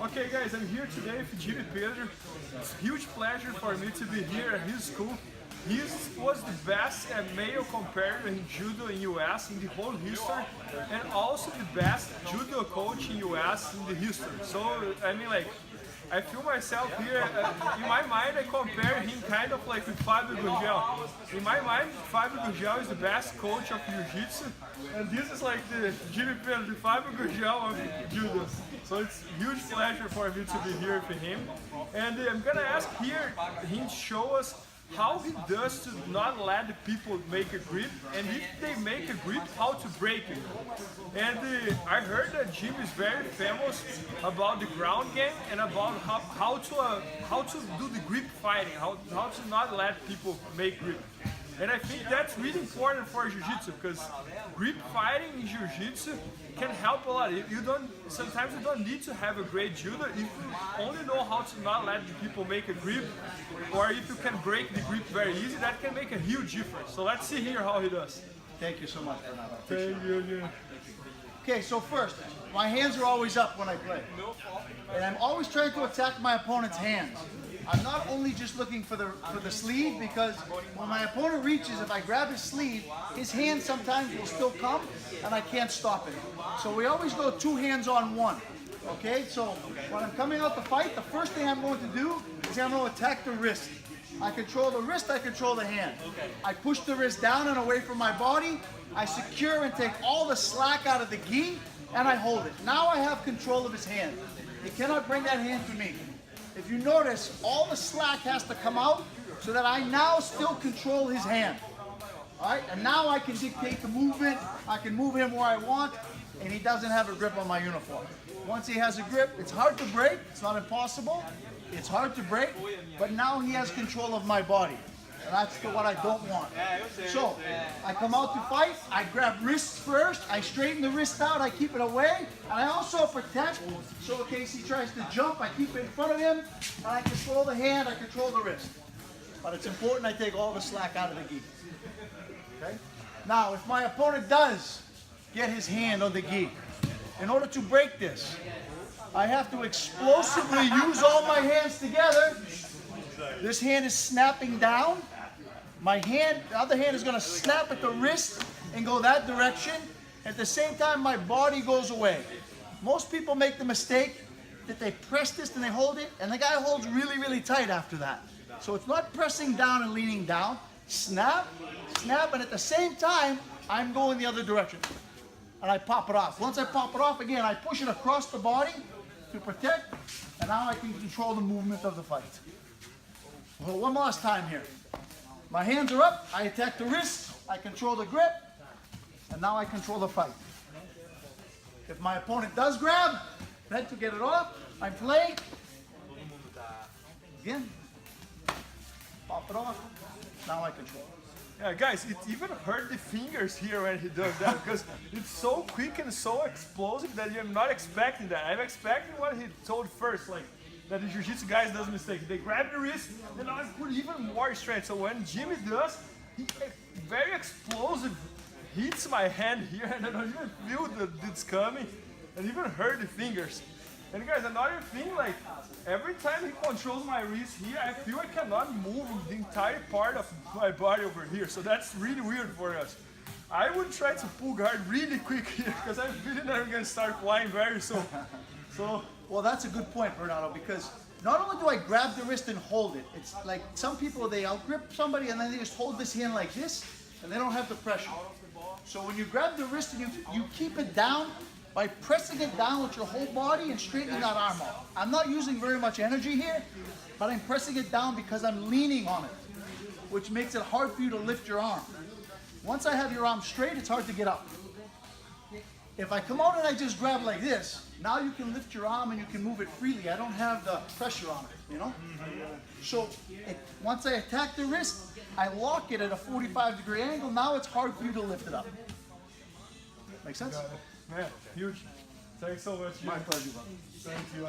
Okay guys, I'm here today with Pedro. It's a huge pleasure for me to be here at his school. He was the best male competitor in Judo in US in the whole history, and also the best Judo coach in US in the history. So, I mean, like, I feel myself here, in my mind I compare him kind of like with Fabio Gurgel. In my mind, Fabio Gurgel is the best coach of Jiu-Jitsu, and this is like the Pedro, the Fabio Gurgel of Judo. So it's a huge pleasure for me to be here with him. And I'm gonna ask here him to show us how he does to not let the people make a grip, and if they make a grip, how to break it. And I heard that Jim is very famous about the ground game and about how to do the grip fighting, how to not let people make grip. And I think that's really important for Jiu-Jitsu, because grip fighting in Jiu-Jitsu can help a lot. Sometimes you don't need to have a great Judo if you only know how to not let the people make a grip, or if you can break the grip very easy, that can make a huge difference. So let's see here how he does. Thank you so much, Bernardo. Thank you. Okay, so first, my hands are always up when I play. And I'm always trying to attack my opponent's hands. I'm not only just looking for the sleeve, because when my opponent reaches, if I grab his sleeve, his hand sometimes will still come and I can't stop it. So we always go two hands on one. Okay, so when I'm coming out to fight, the first thing I'm going to do is I'm going to attack the wrist. I control the wrist, I control the hand. I push the wrist down and away from my body. I secure and take all the slack out of the gi, and I hold it. Now I have control of his hand. He cannot bring that hand to me. If you notice, all the slack has to come out so that I now still control his hand. All right, and now I can dictate the movement. I can move him where I want, and he doesn't have a grip on my uniform. Once he has a grip, it's hard to break. It's not impossible. It's hard to break, but now he has control of my body. And that's what I don't want. So, I come out to fight, I grab wrists first, I straighten the wrist out, I keep it away, and I also protect, so in case he tries to jump, I keep it in front of him, and I control the hand, I control the wrist. But it's important I take all the slack out of the gi. Okay? Now, if my opponent does get his hand on the gi, in order to break this, I have to explosively use all my hands together. This hand is snapping down. My hand, the other hand is going to snap at the wrist and go that direction. At the same time, my body goes away. Most people make the mistake that they press this and they hold it, and the guy holds really, really tight after that. So it's not pressing down and leaning down. Snap, snap, and at the same time, I'm going the other direction. And I pop it off. Once I pop it off, again, I push it across the body to protect, and now I can control the movement of the fight. Well, one last time here. My hands are up, I attack the wrist, I control the grip, and now I control the fight. If my opponent does grab, then to get it off, I play. Again, pop it off, now I control. Yeah, guys, it even hurt the fingers here when he does that, because it's so quick and so explosive that you're not expecting that. I'm expecting what he told first, like, that the Jiu-Jitsu guys does mistake. They grab the wrist, then I put even more strength. So when Jimmy does, he very explosive hits my hand here, and I don't even feel that it's coming, and even hurt the fingers. And guys, another thing, like, every time he controls my wrist here, I feel I cannot move the entire part of my body over here. So that's really weird for us. I would try to pull guard really quick here, because I'm feeling that I'm going to start flying very soon. Well, that's a good point, Bernardo, because not only do I grab the wrist and hold it, it's like some people, they outgrip somebody and then they just hold this hand like this, and they don't have the pressure. So when you grab the wrist and you keep it down by pressing it down with your whole body and straightening that arm out. I'm not using very much energy here, but I'm pressing it down because I'm leaning on it, which makes it hard for you to lift your arm. Once I have your arm straight, it's hard to get up. If I come out and I just grab like this, now you can lift your arm and you can move it freely. I don't have the pressure on it, you know? So once I attack the wrist, I lock it at a 45-degree angle. Now it's hard for you to lift it up. Make sense? Man, huge. Thanks so much. My pleasure, brother. Thank you.